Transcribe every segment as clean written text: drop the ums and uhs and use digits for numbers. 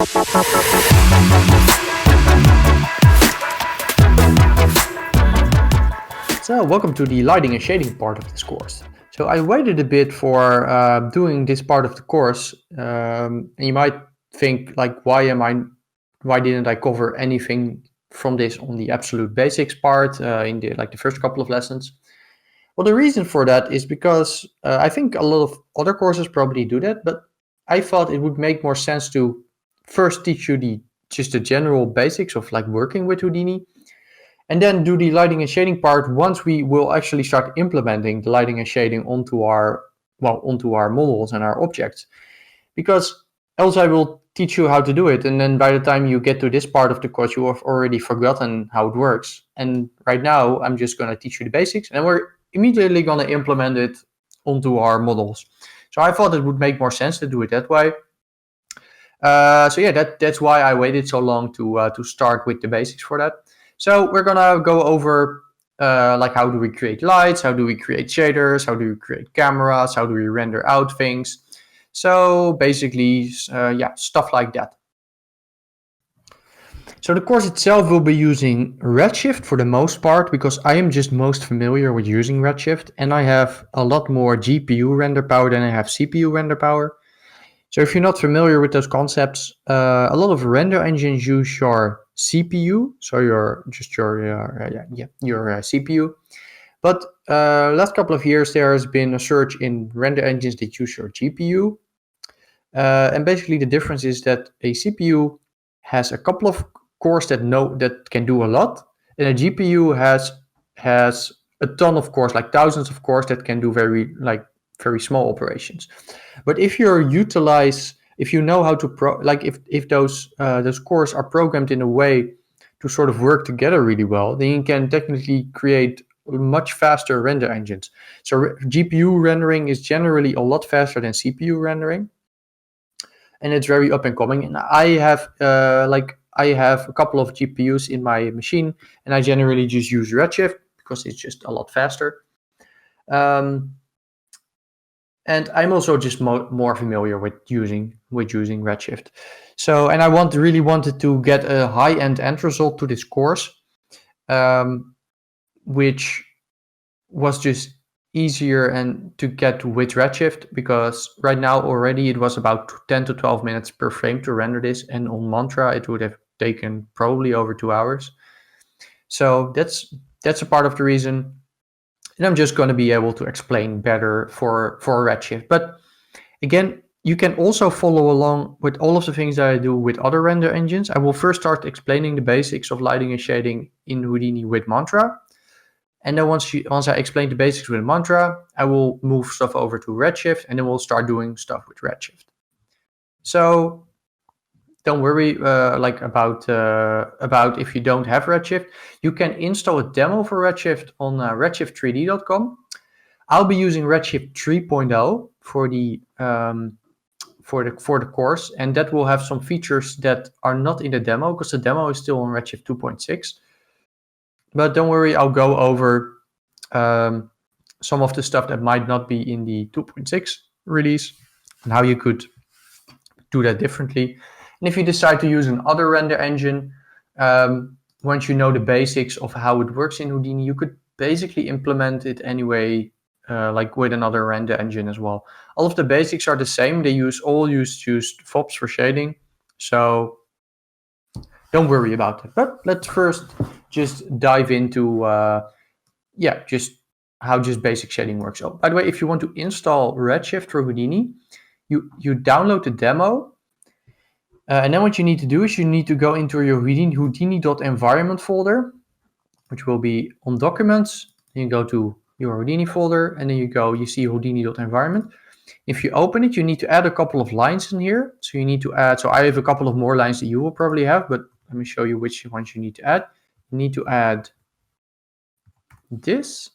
So welcome to the lighting and shading part of this course. So I waited a bit for doing this part of the course, and you might think like, why didn't I cover anything from this on the absolute basics part in the first couple of lessons? Well, the reason for that is because I think a lot of other courses probably do that, but I thought it would make more sense to first teach you just the general basics of like working with Houdini, and then do the lighting and shading part once we will actually start implementing the lighting and shading onto our models and our objects. Because else I will teach you how to do it, and then by the time you get to this part of the course, you have already forgotten how it works. And right now, I'm just going to teach you the basics, and we're immediately going to implement it onto our models. So I thought it would make more sense to do it that way. So yeah, that's why I waited so long to start with the basics for that. So we're gonna go over like how do we create lights, how do we create shaders, how do we create cameras, how do we render out things. So basically, yeah, stuff like that. So the course itself will be using Redshift for the most part, because I am just most familiar with using Redshift, and I have a lot more GPU render power than I have CPU render power. So if you're not familiar with those concepts, a lot of render engines use your CPU, so your CPU. But last couple of years there has been a surge in render engines that use your GPU, and basically the difference is that a CPU has a couple of cores that can do a lot, and a GPU has a ton of cores, like thousands of cores that can do very small operations. But if you know how to if those cores are programmed in a way to sort of work together really well, then you can technically create much faster render engines. So GPU rendering is generally a lot faster than CPU rendering, and it's very up and coming. And I have a couple of GPUs in my machine, and I generally just use Redshift because it's just a lot faster. And I'm also just more familiar with using Redshift. So, and I really wanted to get a high-end end result to this course, which was just easier and to get with Redshift, because right now already it was about 10 to 12 minutes per frame to render this, and on Mantra it would have taken probably over 2 hours. So that's a part of the reason. And I'm just going to be able to explain better for Redshift. But again, you can also follow along with all of the things that I do with other render engines. I will first start explaining the basics of lighting and shading in Houdini with Mantra. And then once I explain the basics with Mantra, I will move stuff over to Redshift, and then we'll start doing stuff with Redshift. So don't worry about if you don't have Redshift. You can install a demo for Redshift on redshift3d.com. I'll be using Redshift 3.0 for the course, and that will have some features that are not in the demo, because the demo is still on Redshift 2.6. But don't worry, I'll go over some of the stuff that might not be in the 2.6 release and how you could do that differently. And if you decide to use another render engine, once you know the basics of how it works in Houdini, you could basically implement it anyway, like with another render engine as well. All of the basics are the same. They use FOPs for shading. So don't worry about it. But let's first just dive into just how just basic shading works. So by the way, if you want to install Redshift for Houdini, you download the demo. And then what you need to do is you need to go into your Houdini.environment folder, which will be on documents. Then you go to your Houdini folder, and then you see Houdini.environment. If you open it, you need to add a couple of lines in here. So you need to add, so I have a couple of more lines that you will probably have, but let me show you which ones you need to add. You need to add this,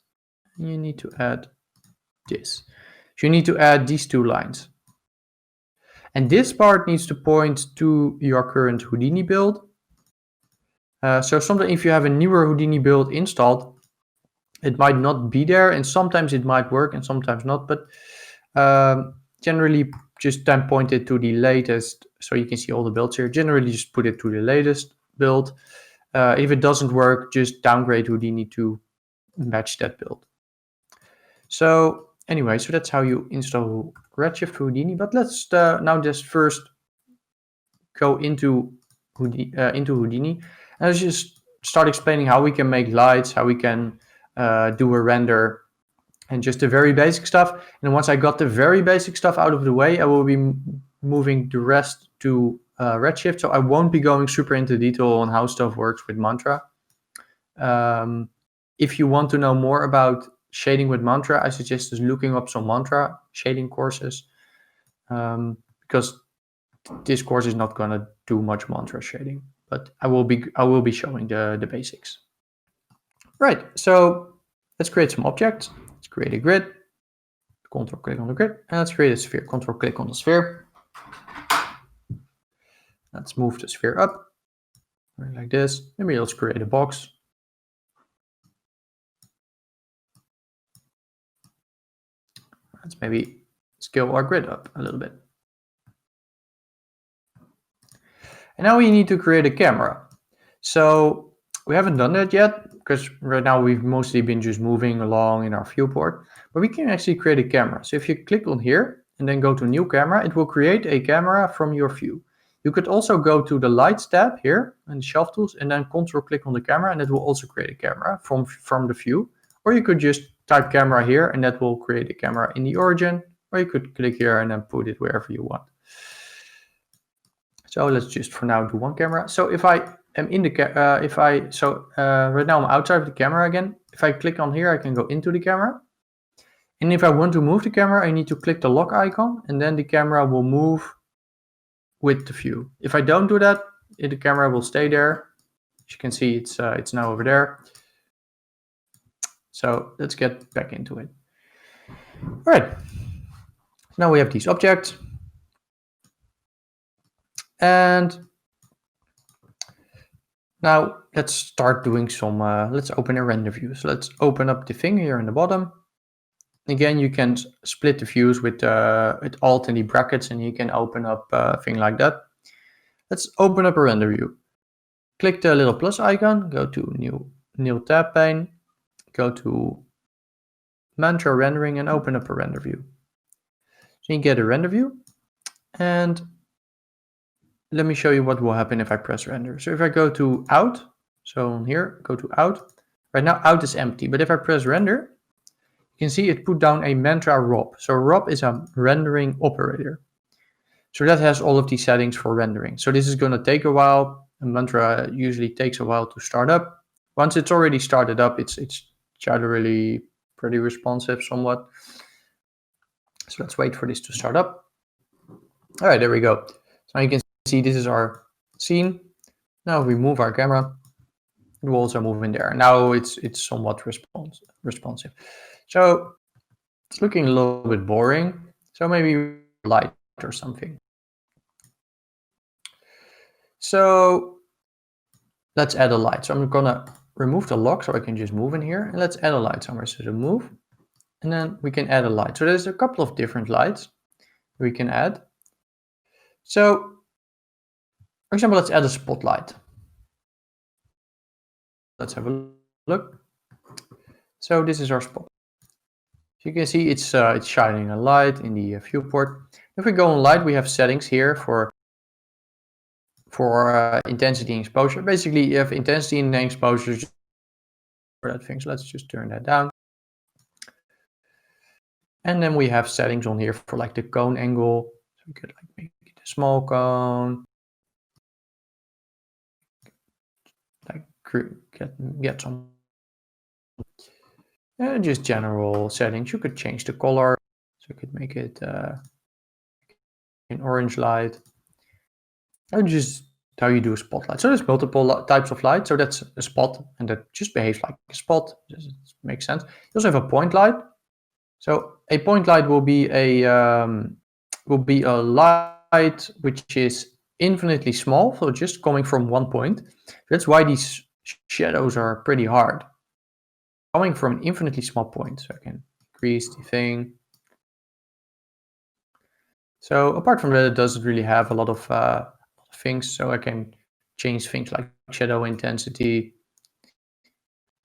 and you need to add this. So you need to add these two lines. And this part needs to point to your current Houdini build. So sometimes if you have a newer Houdini build installed, it might not be there, and sometimes it might work and sometimes not. But generally just then point it to the latest, so you can see all the builds here. Generally just put it to the latest build. If it doesn't work, just downgrade Houdini to match that build. So anyway, so that's how you install Redshift Houdini. But let's now just first go into Houdini, and let's just start explaining how we can make lights, how we can do a render, and just the very basic stuff. And once I got the very basic stuff out of the way, I will be moving the rest to Redshift. So I won't be going super into detail on how stuff works with Mantra. If you want to know more about shading with Mantra, I suggest just looking up some Mantra shading courses, because this course is not going to do much Mantra shading, but I will be showing the basics. Right, so let's create some objects. Let's create a grid. Control click on the grid, and let's create a sphere. Control click on the sphere. Let's move the sphere up like this. Maybe let's create a box. Let's maybe scale our grid up a little bit. And now we need to create a camera. So we haven't done that yet, because right now we've mostly been just moving along in our viewport, but we can actually create a camera. So if you click on here and then go to new camera, it will create a camera from your view. You could also go to the lights tab here and the shelf tools, and then control click on the camera, and it will also create a camera from the view. Or you could just type camera here, and that will create a camera in the origin, or you could click here and then put it wherever you want. So let's just for now do one camera. So if I am in the right now I'm outside of the camera again. If I click on here, I can go into the camera. And if I want to move the camera, I need to click the lock icon, and then the camera will move with the view. If I don't do that, the camera will stay there. As you can see, it's now over there. So let's get back into it. All right. Now we have these objects. And now let's start doing some, let's open a render view. So let's open up the thing here in the bottom. Again, you can split the views with Alt and the brackets, and you can open up a thing like that. Let's open up a render view. Click the little plus icon, go to new tab pane, go to Mantra rendering, and open up a render view. So you get a render view, and let me show you what will happen if I press render. So if I go to out, so on here, go to out. Right now out is empty, but if I press render, you can see it put down a Mantra ROP. So ROP is a rendering operator. So that has all of these settings for rendering. So this is going to take a while, and Mantra usually takes a while to start up. Once it's already started up, it's generally pretty responsive somewhat. So let's wait for this to start up. All right, there we go. So now you can see this is our scene. Now if we move our camera, it will also move in there. Now it's somewhat responsive. So it's looking a little bit boring. So maybe light or something. So let's add a light. So I'm gonna remove the lock so I can just move in here, and let's add a light somewhere. So to move, and then we can add a light. So there's a couple of different lights we can add. So for example, let's add a spotlight. Let's have a look. So this is our spot. So you can see it's shining a light in the viewport. If we go on light, we have settings here for intensity and exposure. Basically, you have intensity and exposure for that thing. So let's just turn that down. And then we have settings on here for like the cone angle. So we could like make it a small cone. Like get some just general settings. You could change the color. So you could make it an orange light. And just how you do a spotlight. So there's multiple types of light. So that's a spot, and that just behaves like a spot. This makes sense. You also have a point light. So a point light will be a light which is infinitely small, so just coming from one point. That's why these shadows are pretty hard. Coming from an infinitely small point. So I can increase the thing. So apart from that, it doesn't really have a lot of things. So I can change things like shadow intensity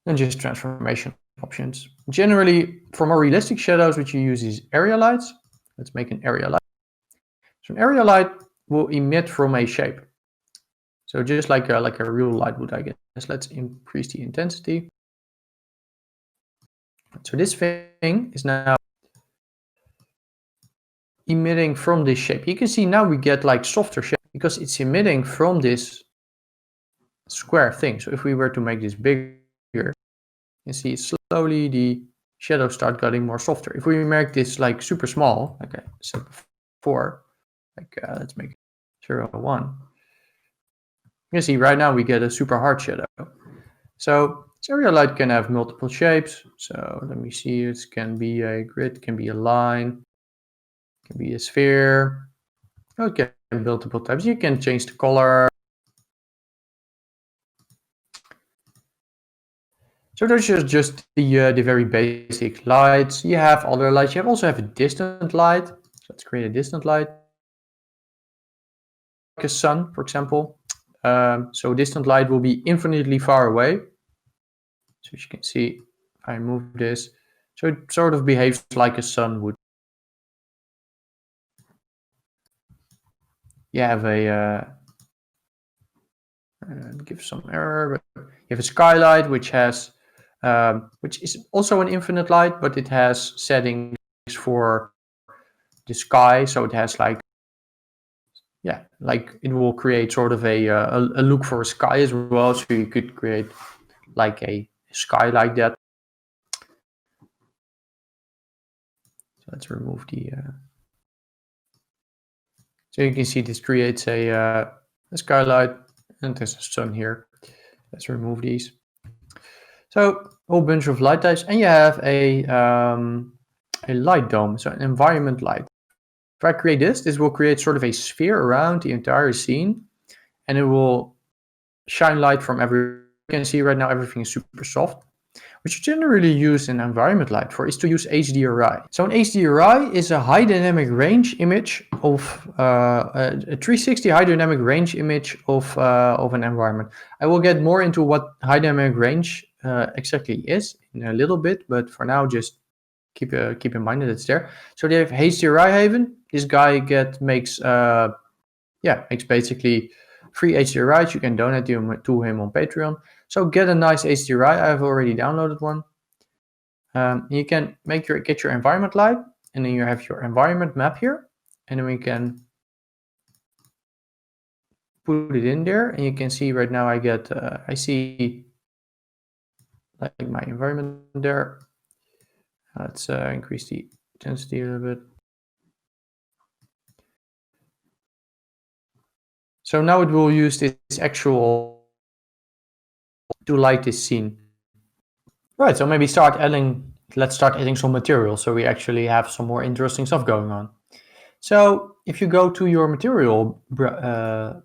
and just transformation options. Generally, for more realistic shadows, what you use is area lights. Let's make an area light. So an area light will emit from a shape. So just like a real light would, I guess. Let's increase the intensity. So this thing is now emitting from this shape. You can see now we get like softer shape because it's emitting from this square thing. So if we were to make this bigger, you can see slowly the shadows start getting more softer. If we make this like super small, like I said before, like let's make it 0.1. You can see right now we get a super hard shadow. So this area light can have multiple shapes. So let me see, it can be a grid, can be a line, can be a sphere. Okay, multiple types. You can change the color. So those are just the very basic lights. You have other lights. You also have a distant light. Let's create a distant light. Like a sun, for example. So distant light will be infinitely far away. So as you can see, if I move this, so it sort of behaves like a sun would. You have a give some error, but you have a skylight which has which is also an infinite light, but it has settings for the sky. So it has like, yeah, like it will create sort of a look for a sky as well. So you could create like a sky like that. So let's remove the. So you can see this creates a skylight, and there's a sun here. Let's remove these. So a whole bunch of light types, and you have a light dome, so an environment light. If I create this will create sort of a sphere around the entire scene, and it will shine light from everywhere. You can see right now everything is super soft. What you generally use an environment light for is to use HDRI. So an HDRI is a high dynamic range image of a 360 high dynamic range image of an environment. I will get more into what high dynamic range exactly is in a little bit, but for now just keep in mind that it's there. So they have HDRI Haven. This guy makes basically free HDRIs. You can donate to him on Patreon. So get a nice HDRI. I've already downloaded one. You can get your environment light, and then you have your environment map here, and then we can put it in there, and you can see right now I see like my environment there. Let's increase the intensity a little bit. So now it will use this actual to light this scene. Right, so maybe let's start adding some material so we actually have some more interesting stuff going on. So if you go to your material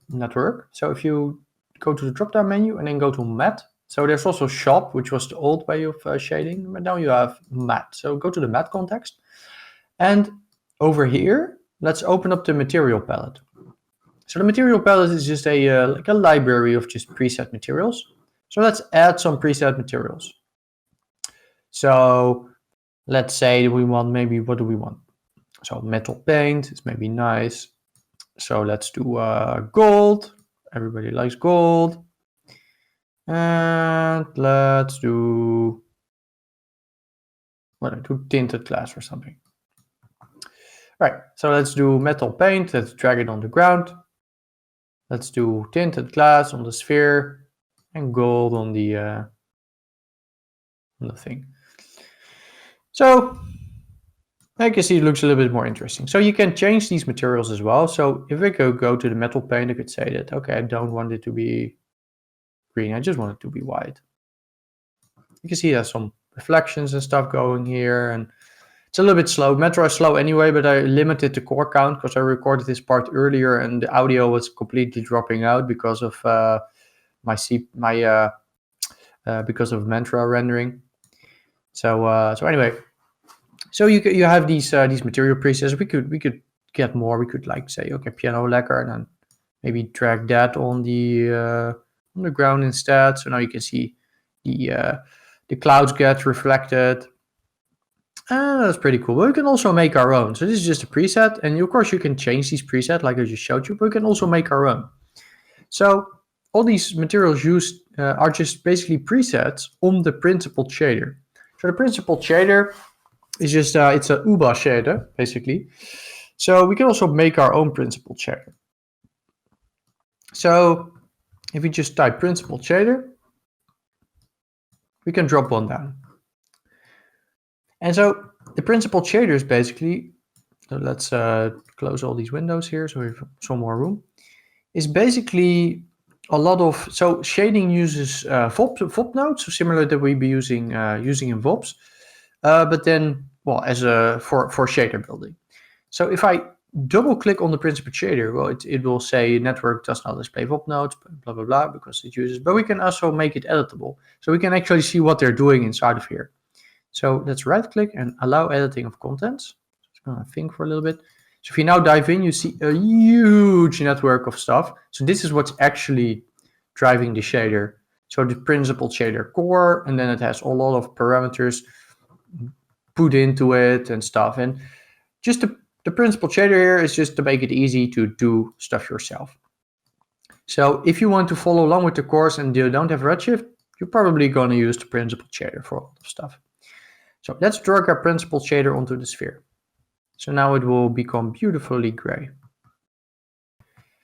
network, so if you go to the drop-down menu and then go to matte, so there's also shop, which was the old way of shading, but now you have matte. So go to the matte context, and over here, let's open up the material palette. So the material palette is just like a library of just preset materials. So let's add some preset materials. So let's say we want what do we want? So metal paint is maybe nice. So let's do gold. Everybody likes gold. And let's do tinted glass or something. Right, so let's do metal paint. Let's drag it on the ground. Let's do tinted glass on the sphere and gold on the thing. So I can see it looks a little bit more interesting. So you can change these materials as well. So if I go to the metal paint, I could say that, okay, I don't want it to be green. I just want it to be white. You can see there's some reflections and stuff going here, and it's a little bit slow. Metro is slow anyway, but I limited the core count because I recorded this part earlier and the audio was completely dropping out because of because of Mantra rendering. So anyway, so you have these material presets. We could get more, we could like say, okay, piano lacquer, and then maybe drag that on the ground instead. So now you can see the clouds get reflected. That's pretty cool. But we can also make our own. So this is just a preset, and of course you can change these presets like I just showed you, but we can also make our own. So all these materials used are just basically presets on the principled shader. So the principled shader is just, it's a UBA shader, basically. So we can also make our own principled shader. So if we just type principled shader, we can drop one down. And so the principled shader is basically, so let's close all these windows here so we have some more room, is basically a lot of, so shading uses VOP nodes, so similar that we'd be using in VOPs, but then, well, as a for shader building. So if I double click on the principled shader, well, it will say network does not display VOP nodes, blah, blah, blah, because it uses, but we can also make it editable. So we can actually see what they're doing inside of here. So let's right click and allow editing of contents. Just gonna think for a little bit. So if you now dive in, you see a huge network of stuff. So this is what's actually driving the shader. So the principled shader core, and then it has a lot of parameters put into it and stuff. And just the principled shader here is just to make it easy to do stuff yourself. So if you want to follow along with the course and you don't have Redshift, you're probably going to use the principled shader for all of stuff. So let's drag our principled shader onto the sphere. So now it will become beautifully gray.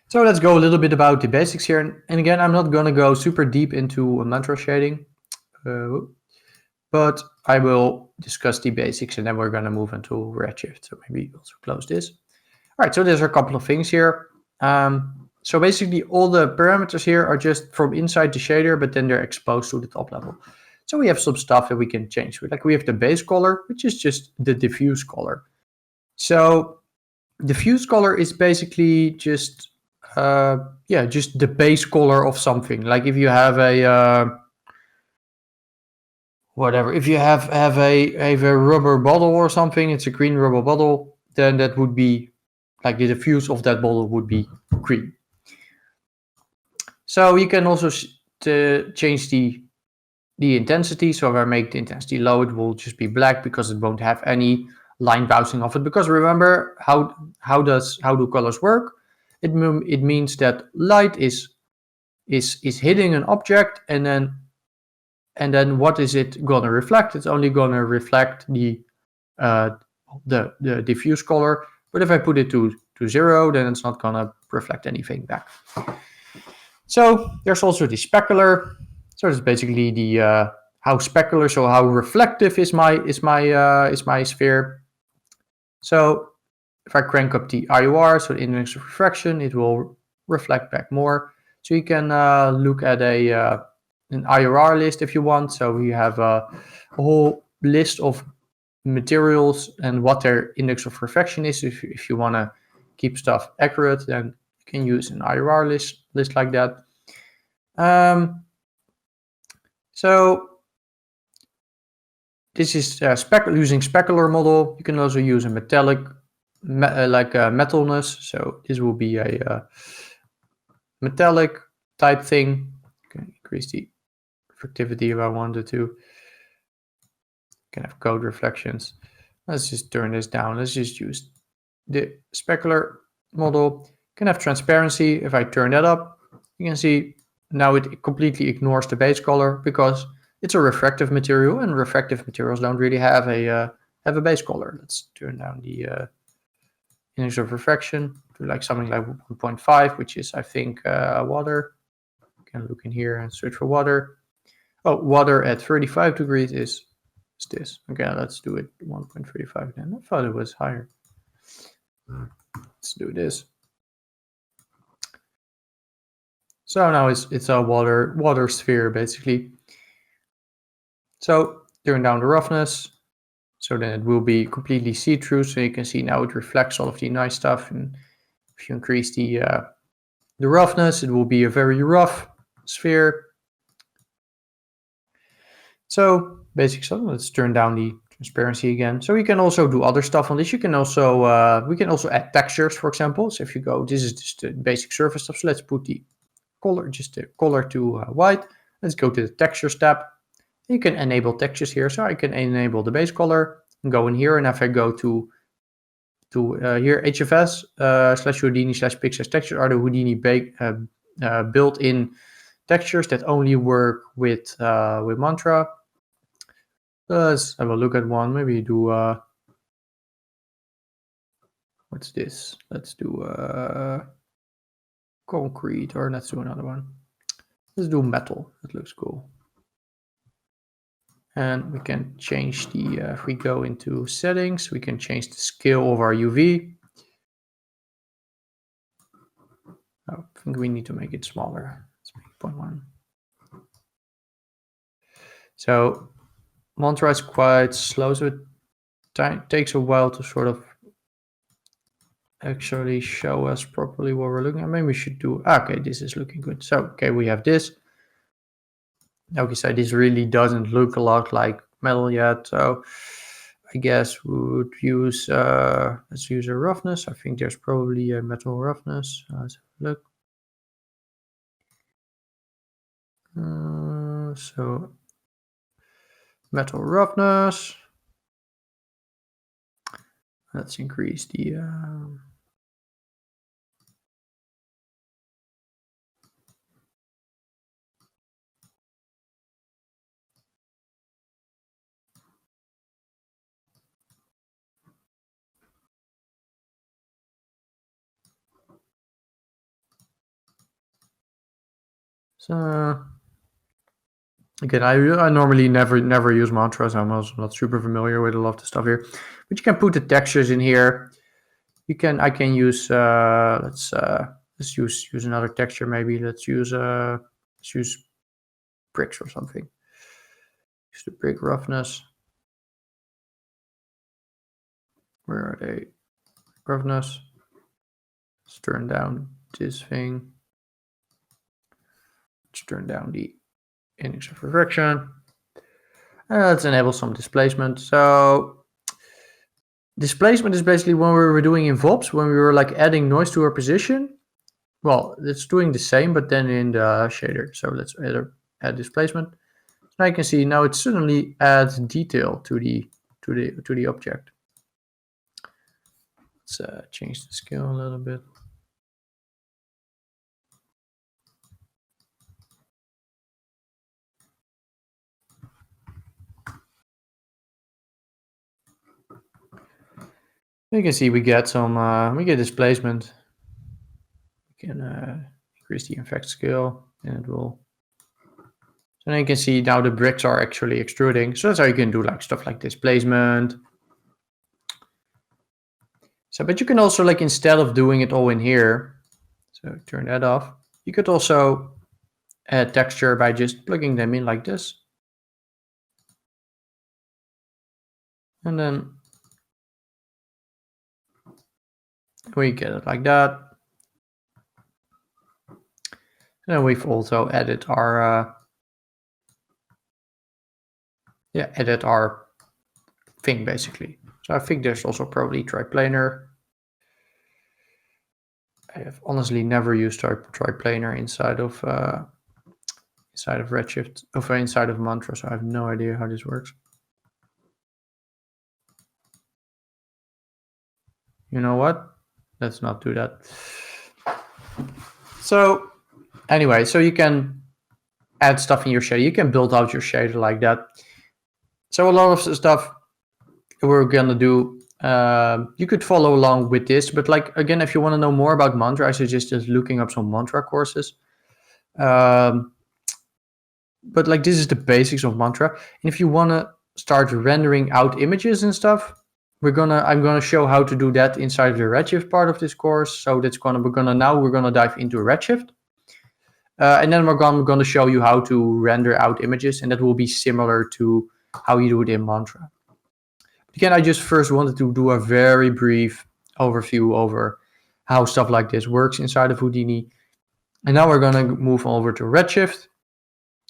So let's go a little bit about the basics here. And again, I'm not going to go super deep into mantra shading, but I will discuss the basics and then we're going to move into Redshift. So maybe also close this. All right, so there's a couple of things here. So basically all the parameters here are just from inside the shader, but then they're exposed to the top level. So we have some stuff that we can change. Like we have the base color, which is just the diffuse color. So diffuse color is basically just, just the base color of something. Like if you have a, whatever, if you have a rubber bottle or something, it's a green rubber bottle, then that would be, like the diffuse of that bottle would be green. So you can also change the intensity. So if I make the intensity low, it will just be black because it won't have any line bouncing off it. Because remember, how do colors work? It means that light is hitting an object, and then what is it gonna reflect? It's only gonna reflect the diffuse color. But if I put it to 0, then it's not gonna reflect anything back. So there's also the specular. So it's basically the how specular, so how reflective is my sphere. So if I crank up the IOR, so the index of refraction, it will reflect back more. So you can look at an IOR list if you want. So you have a whole list of materials and what their index of refraction is. If you want to keep stuff accurate, then you can use an IOR list like that. So this is using specular model. You can also use a metallic, like a metalness. So this will be a metallic type thing. You can increase the reflectivity if I wanted to. You can have code reflections. Let's just turn this down. Let's just use the specular model. You can have transparency. If I turn that up, you can see now it completely ignores the base color because it's a refractive material, and refractive materials don't really have a base color. Let's turn down the index of refraction to like something like 1.5, which is, I think, water. You can look in here and search for water. Oh, water at 35 degrees is this. Okay, let's do it 1.35 then. I thought it was higher. Let's do this. So now it's a water sphere basically. So turn down the roughness. So then it will be completely see-through. So you can see now it reflects all of the nice stuff. And if you increase the roughness, it will be a very rough sphere. So basic stuff. Let's turn down the transparency again. So you can also do other stuff on this. You can also we can also add textures, for example. So if you go, this is just the basic surface stuff. So let's put the color, just the color to white. Let's go to the textures tab. You can enable textures here. So I can enable the base color and go in here. And if I go to here, HFS / Houdini / Pixels textures are the Houdini built-in textures that only work with Mantra. Let's have a look at one. Maybe do what's this? Let's do concrete, or let's do another one. Let's do metal. That looks cool. And we can change the, if we go into settings, we can change the scale of our UV. I think we need to make it smaller. Let's make 0.1. So Mantra is quite slow, so it takes a while to sort of actually show us properly what we're looking at. Maybe we should do, okay, this is looking good. So, okay, we have this. Okay, so this really doesn't look a lot like metal yet. So I guess we would use, let's use a roughness. I think there's probably a metal roughness. Let's have a look. So metal roughness. Let's increase the, so again, I normally never use mantras. I'm also not super familiar with a lot of the stuff here, but you can put the textures in here. I can use let's use another texture maybe. Let's use bricks or something. Use the brick roughness. Where are they? Roughness. Let's turn down this thing. Let's turn down the index of refraction. Let's enable some displacement. So displacement is basically when we were doing in VOPs, when we were like adding noise to our position. Well, it's doing the same, but then in the shader. So let's add displacement. Now you can see now it suddenly adds detail to the object. Let's change the scale a little bit. You can see we get some we get displacement. We can increase the effect scale, and it will. So now you can see now the bricks are actually extruding. So that's how you can do like stuff like displacement. So, but you can also, like, instead of doing it all in here, so turn that off, you could also add texture by just plugging them in like this. And then we get it like that. And then we've also added our, added our thing basically. So I think there's also probably triplanar. I have honestly never used triplanar inside of Redshift, or inside of Mantra, so I have no idea how this works. You know what? Let's not do that. So anyway, so you can add stuff in your shader. You can build out your shader like that. So a lot of the stuff we're gonna do, you could follow along with this, but like, again, if you want to know more about Mantra, I suggest just looking up some Mantra courses. But like, this is the basics of Mantra. And if you want to start rendering out images and stuff, I'm gonna show how to do that inside the Redshift part of this course. So we're gonna dive into Redshift. And then we're gonna show you how to render out images, and that will be similar to how you do it in Mantra. Again, I just first wanted to do a very brief overview over how stuff like this works inside of Houdini. And now we're gonna move over to Redshift,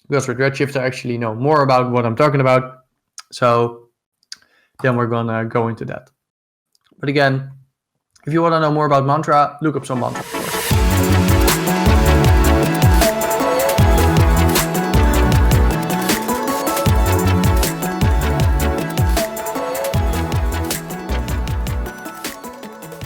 because with Redshift I actually know more about what I'm talking about. So then we're gonna go into that. But again, if you want to know more about mantra, look up some mantra.